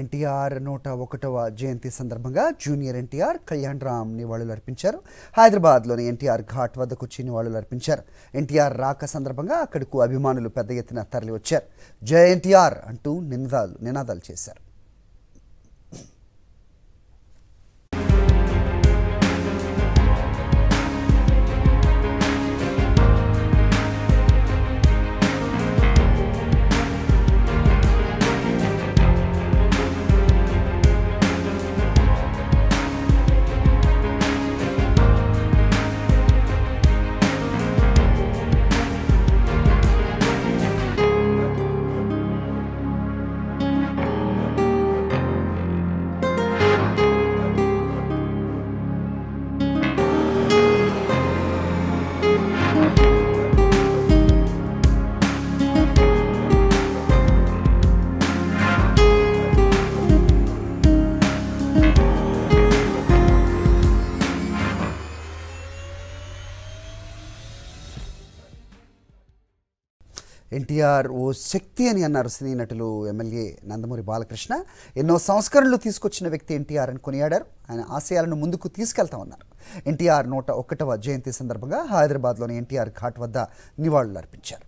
ఎన్టీఆర్ 101వ జయంతి సందర్భంగా జూనియర్ ఎన్టీఆర్ కళ్యాణ్ రామ్ నివాళులు అర్పించారు. హైదరాబాద్లోని ఎన్టీఆర్ ఘాట్ వద్దకు వచ్చి నివాళులు అర్పించారు. ఎన్టీఆర్ రాక సందర్భంగా అక్కడకు అభిమానులు పెద్ద ఎత్తున తరలి వచ్చారు. జై ఎన్టీఆర్ అంటూ నినాదాలు చేశారు. ఎన్టీఆర్ ఓ శక్తి అని అన్నారు సినీ నటులు ఎమ్మెల్యే నందమూరి బాలకృష్ణ. ఎన్నో సంస్కరణలు తీసుకొచ్చిన వ్యక్తి ఎన్టీఆర్ అని కొనియాడారు. ఆయన ఆశయాలను ముందుకు తీసుకెళ్తామన్నారు. ఎన్టీఆర్ 101వ జయంతి సందర్భంగా హైదరాబాద్లోని ఎన్టీఆర్ ఘాట్ వద్ద నివాళులు అర్పించారు.